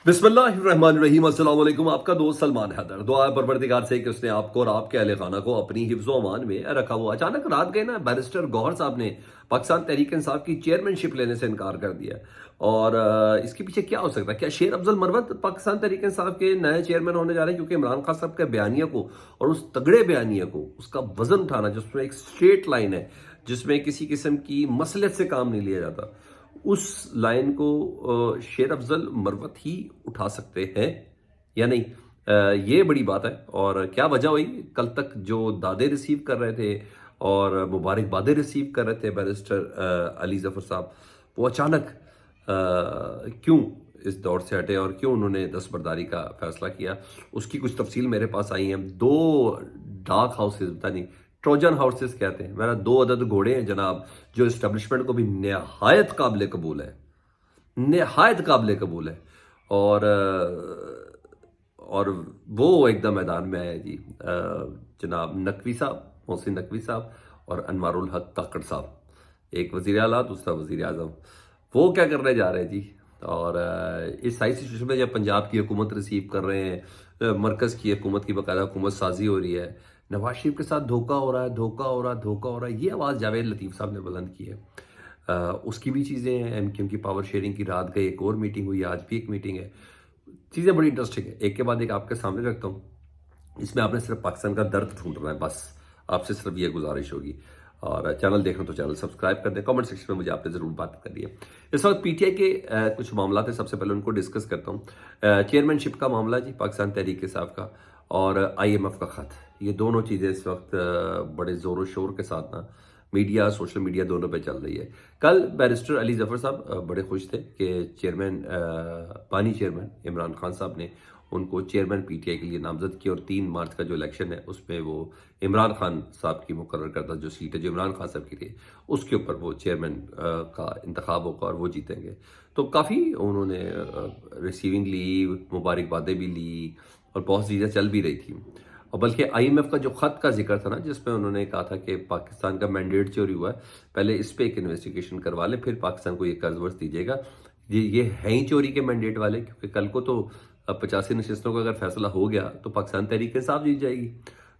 बिस्मिल्लाहिर्रहमानिर्रहीम अस्सलाम वालेकुम। आपका दोस्त सलमान हैदर। दुआ है परवरदिगार से कि उसने आपको और आपके अहले खाना को अपनी हिफ्ज़ व अमान में रखा हुआ। अचानक रात गए ना बैरिस्टर गौहर साहब ने पाकिस्तान तहरीक इंसाफ की चेयरमैनशिप लेने से इनकार कर दिया। और इसके पीछे क्या हो सकता है? क्या शेर अफजल मरवत पाकिस्तान तहरीक इंसाफ के नए चेयरमैन होने जा रहे हैं? क्योंकि इमरान खान साहब के बयानिया को और उस तगड़े बयानिया को उसका वजन उठाना, जिसमें एक स्ट्रेट लाइन है, जिसमें किसी किस्म की मसलहत से काम नहीं लिया जाता, उस लाइन को शेर अफजल मरवत ही उठा सकते हैं या नहीं? ये बड़ी बात है। और क्या वजह हुई? कल तक जो दादे रिसीव कर रहे थे और मुबारकबादें रिसीव कर रहे थे बैरिस्टर अली जफर साहब, वो अचानक क्यों इस दौर से हटे और क्यों उन्होंने दस्तबरदारी का फैसला किया, उसकी कुछ तफसील मेरे पास आई हैं। दो डार्क हाउसेस, पता नहीं ट्रोजन हाउसेस कहते हैं, मेरा दो अदद घोड़े हैं जनाब, जो इस्टेब्लिशमेंट को भी नहायत काबिल कबूल है, नहायत काबिल कबूल है। और और वो एकदम मैदान में आए जी। जनाब नकवी साहब, मोहसिन नकवी साहब और अनवारुल हक काकड़ साहब, एक वज़ीर आला दूसरा वज़ीर आज़म, वो क्या करने जा रहे हैं जी? और इस सारी सिचुएशन में जब पंजाब की हुकूमत रिसीव कर रहे हैं, मरकज़ की हुकूमत की बाकायदा हुकूमत साजी हो रही है, नवाज शरीफ के साथ धोखा हो रहा है, धोखा हो रहा है, धोखा हो रहा है, ये आवाज़ जावेद लतीफ़ साहब ने बुलंद की है। उसकी भी चीज़ें हैं। एमक्यूएम की पावर शेयरिंग की रात गई, एक और मीटिंग हुई, आज भी एक मीटिंग है। चीज़ें बड़ी इंटरेस्टिंग है, एक के बाद एक आपके सामने रखता हूँ। इसमें आपने सिर्फ पाकिस्तान का दर्द ढूंढना है, बस आपसे सिर्फ ये गुजारिश होगी। और चैनल देखना तो चैनल सब्सक्राइब कर दें। कमेंट सेक्शन में मुझे आपने ज़रूर बात करनी है। इस वक्त पीटीआई के कुछ मामला थे, सबसे पहले उनको डिस्कस करता हूँ। चेयरमैनशिप का मामला जी, पाकिस्तान तहरीक इंसाफ का, और आईएमएफ का खत, ये दोनों चीज़ें इस वक्त बड़े ज़ोर शोर के साथ ना मीडिया, सोशल मीडिया दोनों पे चल रही है। कल बैरिस्टर अली जफर साहब बड़े खुश थे कि चेयरमैन, पानी चेयरमैन इमरान खान साहब ने उनको चेयरमैन पीटीआई के लिए नामजद किया, और 3 मार्च का जो इलेक्शन है उसमें वो इमरान खान साहब की मुकर्रर करदा जो सीट है, जो इमरान खान साहब की थी, उसके ऊपर वो चेयरमैन का इंतखाब होगा और वो जीतेंगे। तो काफ़ी उन्होंने रिसीविंग ली, मुबारकबादें भी ली और बहुत चीज़ें चल भी रही थी। और बल्कि आईएमएफ का जो ख़त का जिक्र था ना, जिसमें उन्होंने कहा था कि पाकिस्तान का मैंडेट चोरी हुआ है, पहले इस पे एक इन्वेस्टिगेशन करवा ले, फिर पाकिस्तान को ये कर्ज वर्ज दीजिएगा। ये है ही चोरी के मैंडेट वाले, क्योंकि कल को तो 85 नशिस्तों का अगर फैसला हो गया तो पाकिस्तान तहरीक इंसाफ जीत जाएगी।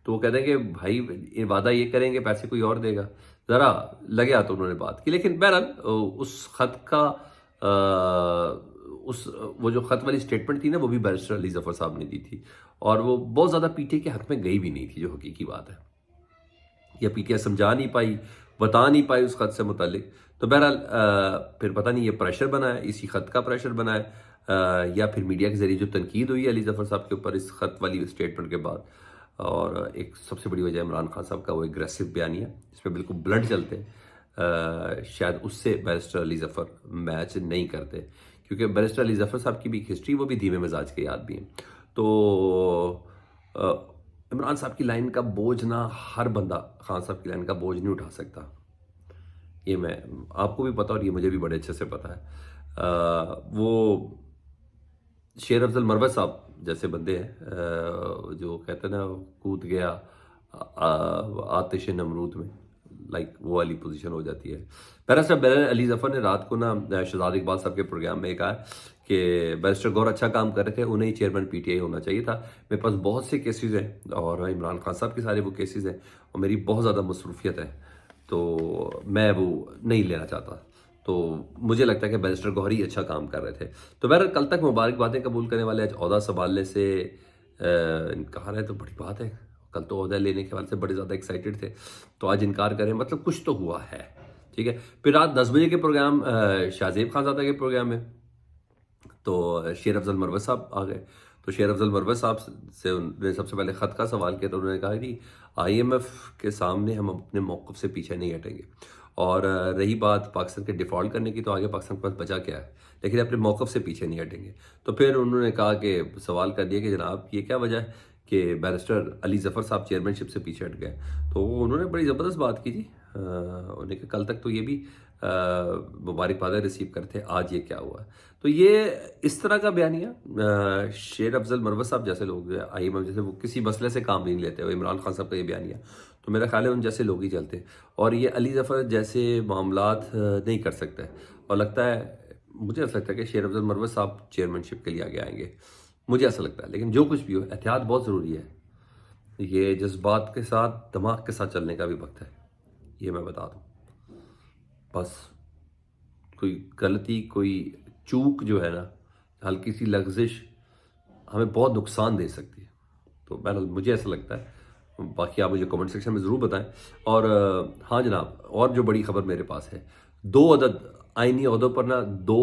तो वो कहते हैं कि भाई ये वादा ये करेंगे, पैसे कोई और देगा। ज़रा लगे तो उन्होंने बात की, लेकिन बहरहाल उस खत का उस वो जो खत वाली स्टेटमेंट थी ना, वो भी बैरिस्टर अली जफर साहब ने दी थी, और वो बहुत ज़्यादा पीटीआई के हक में गई भी नहीं थी, जो हकीकी बात है। या पीटीआई समझा नहीं पाई, बता नहीं पाई उस खत से मुतालिक। तो बहरहाल फिर पता नहीं ये प्रेशर बना है, इसी खत का प्रेशर बना है, या फिर मीडिया के जरिए जो तनकीद हुई है अली जफर साहब के ऊपर इस खत वाली स्टेटमेंट के बाद। और एक सबसे बड़ी वजह इमरान खान साहब का वो एग्रेसिव बयानिया, जिसमें बिल्कुल ब्लड चलते हैं। शायद उससे बैरिस्टर अली जफर मैच नहीं करते, क्योंकि बैरिस्टर अली जफर साहब की भी एक हिस्ट्री, वो भी धीमे मिजाज के आदमी हैं। तो इमरान साहब की लाइन का बोझ ना हर बंदा खान साहब की लाइन का बोझ नहीं उठा सकता। ये मैं आपको भी पता और ये मुझे भी बड़े अच्छे से पता है। वो शेर अफजल मरवत साहब जैसे बंदे हैं, जो कहते हैं ना कूद गया आतिश नमरूद में, लाइक वो वाली पोजीशन हो जाती है। बैरिस्टर बैरर अली जफर ने रात को ना शहजाद इकबाल साहब के प्रोग्राम में कहा कि बैरिस्टर गौर अच्छा काम कर रहे थे, उन्हें ही चेयरमैन पीटीआई होना चाहिए था। मेरे पास बहुत से केसेस हैं और इमरान खान साहब के सारे वो केसेस हैं, और मेरी बहुत ज़्यादा मसरूफियत है, तो मैं वो नहीं लेना चाहता। तो मुझे लगता है कि बैरिस्टर गौहर ही अच्छा काम कर रहे थे। तो बहरहाल कल तक मुबारकबादें कबूल करने वाले आज ओहदा संभालने से इनकार है, तो बड़ी बात है। कल तो ओहदा लेने के वाले से बड़े ज़्यादा एक्साइटेड थे, तो आज इनकार करें, मतलब कुछ तो हुआ है। ठीक है। फिर रात 10 बजे के प्रोग्राम, शाहजेब खानजादा के प्रोग्राम में, तो शेर अफजल मरवत साहब आ गए। तो शेर अफजल मरवत साहब से उन्होंने सबसे पहले ख़त का सवाल किया, तो उन्होंने कहा कि आईएमएफ के सामने हम अपने मौक़िफ़ से पीछे नहीं हटेंगे, और रही बात पाकिस्तान के डिफ़ॉल्ट करने की, तो आगे पाकिस्तान के पास बचा क्या है, लेकिन अपने मौक़िफ़ से पीछे नहीं हटेंगे। तो फिर उन्होंने कहा कि सवाल कर दिया कि जनाब ये क्या वजह है कि बैरिस्टर अली जफर साहब चेयरमैनशिप से पीछे हट गए। तो उन्होंने बड़ी ज़बरदस्त बात की जी। उन्होंने कहा कल तक तो ये भी मुबारकबादें रिसीव करते, आज ये क्या हुआ। तो ये इस तरह का बयानिया, शेर अफजल मरवत साहब जैसे लोग आईएमएफ जैसे, वो किसी मसले से काम नहीं लेते, वो इमरान खान साहब का ये बयानिया, तो मेरा ख्याल है उन जैसे लोग ही चलते, और ये अली जफर जैसे मामलात नहीं कर सकते। और लगता है मुझे ऐसा लगता है कि शेर अफजल मरवत साहब चेयरमैनशिप के लिए आगे आएंगे, मुझे ऐसा लगता है। लेकिन जो कुछ भी हो, एहतियात बहुत ज़रूरी है। ये जज्बात के साथ, दिमाग के साथ चलने का भी वक्त है, ये मैं बता दूँ। बस कोई गलती, कोई चूक जो है ना, हल्की सी लग्जिश हमें बहुत नुकसान दे सकती है। तो बहरहाल मुझे ऐसा लगता है। बाकी आप मुझे कमेंट सेक्शन में ज़रूर बताएं। और हाँ जनाब, और जो बड़ी खबर मेरे पास है, 2 अदद आइनी ओहदों पर ना 2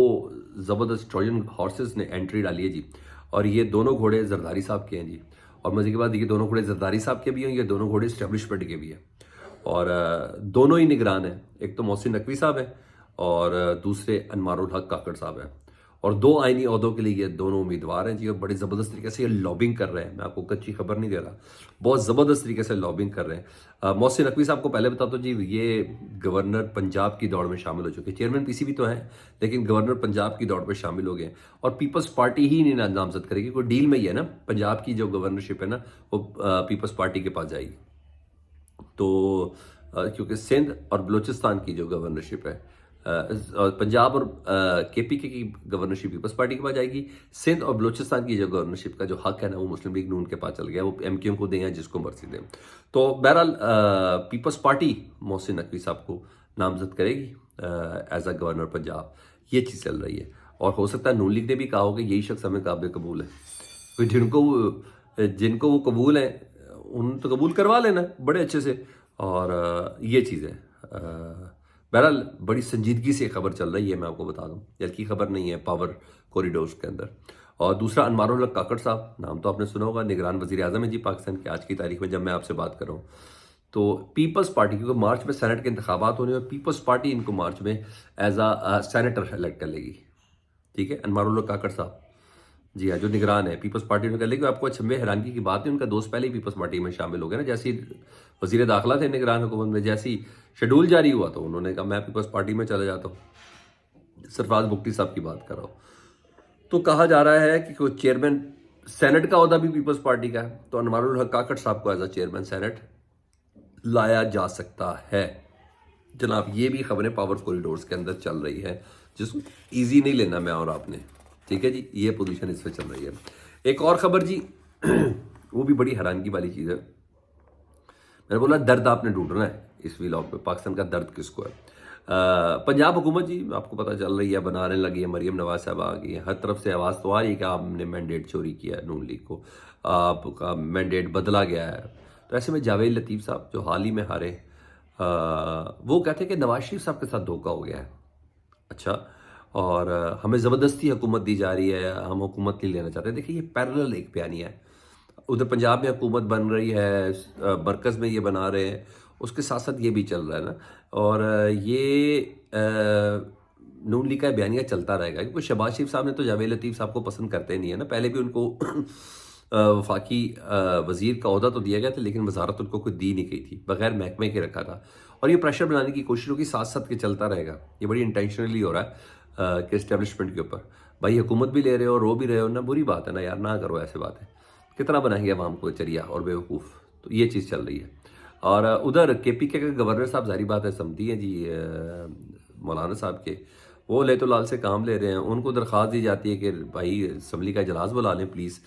ज़बरदस्त ट्रोजन हॉर्सेस ने एंट्री डाली है जी। और ये दोनों घोड़े जरदारी साहब के हैं जी। और मज़े की बात, ये दोनों घोड़े जरदारी साहब के भी हैं, ये दोनों घोड़े इस्टेब्लिशमेंट के भी हैं। और दोनों ही निगरान हैं। एक तो मोहसिन नकवी साहब हैं और दूसरे अनमारुल हक काकड़ साहब हैं। और 2 आइनी ओहदों के लिए ये दोनों उम्मीदवार हैं जी। और बड़ी ज़बरदस्त तरीके से ये लॉबिंग कर रहे हैं। मैं आपको कच्ची खबर नहीं दे रहा, बहुत ज़बरदस्त तरीके से लॉबिंग कर रहे हैं। मोहसिन नकवी साहब को पहले बता दो जी, ये गवर्नर पंजाब की दौड़ में शामिल हो चुके हैं। चेयरमैन पीसीबी तो हैं, लेकिन गवर्नर पंजाब की दौड़ में शामिल हो गए। और पीपल्स पार्टी ही नहीं नामजद करेगी, कोई डील में ही है ना, पंजाब की जो गवर्नरशिप है ना, वो पीपल्स पार्टी के पास जाएगी। तो क्योंकि सिंध और बलूचिस्तान की जो गवर्नरशिप है, पंजाब और केपीके की गवर्नरशिप पीपल्स पार्टी के पास जाएगी। सिंध और बलूचिस्तान की जो गवर्नरशिप का जो हक है ना, वो मुस्लिम लीग नून के पास चल गया। वो एमक्यूएम को दें या जिसको मर्जी दें। तो बहरहाल पीपल्स पार्टी मोहसिन नकवी साहब को नामजद करेगी एज अ गवर्नर पंजाब। ये चीज़ चल रही है। और हो सकता है नून लीग ने भी कहा होगा यही शख्स हमें काबिल कबूल है। कोई जिनको वो कबूल है, उन तो कबूल करवा लेना बड़े अच्छे से। और ये चीज़ है। बहरहाल बड़ी संजीदगी से खबर चल रही है, मैं आपको बता दूं, हल्की खबर नहीं है पावर कॉरिडोर्स के अंदर। और दूसरा, अनमारुल हक काकड़ साहब, नाम तो आपने सुना होगा, निगरान वजीर आजम है जी पाकिस्तान के आज की तारीख में जब मैं आपसे बात कर रहा हूँ। तो पीपल्स पार्टी, क्योंकि मार्च में सेनेट के इंतखाबात होने और पीपल्स पार्टी इनको मार्च में एज अ सेनेटर इलेक्ट कर लेगी। ठीक है, अनमारुल हक काकड़ साहब, जी हाँ, जो निगरान है पीपल्स पार्टी में कर लेगी। आपको अच्छा में हैरानगी की बात है, उनका दोस्त पहले ही पीपल्स पार्टी में शामिल हो गया ना। जैसे ही वजीर दाखिला थे निगरान हुकूमत में, जैसे ही शेड्यूल जारी हुआ तो उन्होंने कहा मैं पीपल्स पार्टी में चला जाता हूँ। सरफराज बुगटी साहब की बात कर रहा हूँ। तो कहा जा रहा है कि कोई चेयरमैन सेनेट का ओहदा भी पीपल्स पार्टी का है, तो अनवारुल हक काकड़ साहब को एज अ चेयरमैन सेनेट लाया जा सकता है। जनाब, ये भी खबरें पावर कॉरिडोर्स के अंदर चल रही है, जिसको ईजी नहीं लेना मैं और आपने। ठीक है जी, ये पोजीशन इस पर चल रही है। एक और खबर जी, वो भी बड़ी हैरानगी वाली चीज़ है। मैंने बोला दर्द आपने ढूंढना है इस व्लॉग में, पाकिस्तान का दर्द किसको है। पंजाब हुकूमत जी, आपको पता चल रही है, बनाने लगी है, मरियम नवाज साहब आ गई है। हर तरफ से आवाज़ तो आ रही है कि आपने मैंडेट चोरी किया है नून लीग को, आपका मैंडेट बदला गया है। तो ऐसे में जावेद लतीफ़ साहब जो हाल ही में हारे, वो कहते हैं कि नवाज शरीफ साहब के साथ धोखा हो गया है। अच्छा, और हमें ज़बरदस्ती हुकूमत दी जा रही है, हम हुकूमत नहीं लेना चाहते। देखिए, ये पैरेलल एक बयानिया है। उधर पंजाब में हुकूमत बन रही है, मरकज़ में ये बना रहे हैं, उसके साथ साथ ये भी चल रहा है ना। और ये नून लीग का बयानिया चलता रहेगा, क्योंकि शहबाज शरीफ साहब ने तो जावेद लतीफ़ साहब को पसंद करते नहीं है ना। पहले भी उनको वफाकी वज़ीर का ओहदा तो दिया गया था, लेकिन वजारत उनको कोई दी नहीं गई थी, बगैर महकमे के रखा था। और ये प्रेशर बनाने की कोशिश होगी, साथ साथ के चलता रहेगा। ये बड़ी इंटेंशनली हो रहा है कि इस्टेब्लिशमेंट के ऊपर भाई हुकूमत भी ले रहे हो, रो भी रहे हो ना, बुरी बात है ना यार, ना करो ऐसे बातें। कितना बनाएंगे अवाम को चरिया और बेवकूफ़। तो ये चीज़ चल रही है। और उधर केपीके के गवर्नर साहब, जारी बात है, समझी हैं जी मौलाना साहब के, वो ले तो लाल से काम ले रहे हैं। उनको दरख्वास्त दी जाती है कि भाई असम्बली का इजलास बुला लें प्लीज़।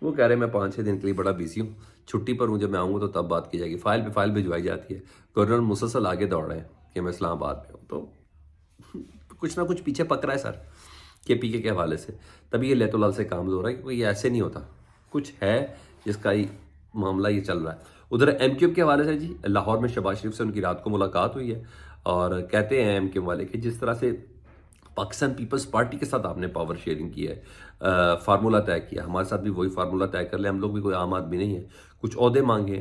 वो कह रहे हैं मैं 5-6 दिन के लिए बड़ा बिजी हूँ, छुट्टी पर हूँ, जब मैं आऊँगा तो तब बात की जाएगी। फाइल पे फाइल भिजवाई जाती है। गवर्नर मुसलसल आगे दौड़ रहे हैं कि मैं इस्लामाबाद में हूँ। तो कुछ ना कुछ पीछे पक रहा है सर केपीके के हवाले से, तभी ये लेतो लाल से काम हो रहा है, क्योंकि ये ऐसे नहीं होता। कुछ है जिसका ही मामला ये चल रहा है। उधर एमक्यूएम के हवाले से जी, लाहौर में शहबाज शरीफ से उनकी रात को मुलाकात हुई है। और कहते हैं एमक्यूएम वाले कि जिस तरह से पाकिस्तान पीपल्स पार्टी के साथ आपने पावर शेयरिंग की है, फार्मूला तय किया, हमारे साथ भी वही फार्मूला तय कर ले। हम लोग भी कोई आम आदमी नहीं है, कुछ ओहदे मांगे,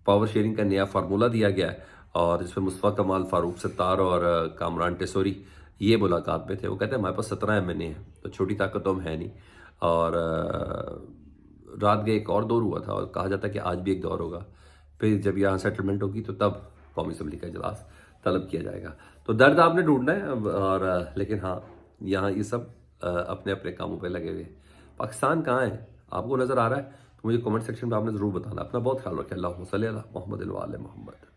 पावर शेयरिंग का नया फार्मूला दिया गया है। और इसमें मुस्तफ़ा कमाल, फारूक सत्तार और कामरान टेसोरी ये मुलाकात में थे। वो कहते हैं हमारे पास 17 MNA हैं, तो छोटी ताकत तो हम है नहीं। और रात गए एक और दौर हुआ था, और कहा जाता है कि आज भी एक दौर होगा। फिर जब यहाँ सेटलमेंट होगी तो तब कौमी असम्बली का इजलास तलब किया जाएगा। तो दर्द आपने ढूंढना है और लेकिन हाँ, यहाँ ये सब अपने अपने कामों पे लगे हुए। पाकिस्तान कहाँ है, आपको नज़र आ रहा है? तो मुझे कमेंट सेक्शन में आपने ज़रूर बताना। अपना बहुत ख्याल रखें। अल्लाहुम्मा सल्ली अला मुहम्मद व आले मुहम्मद।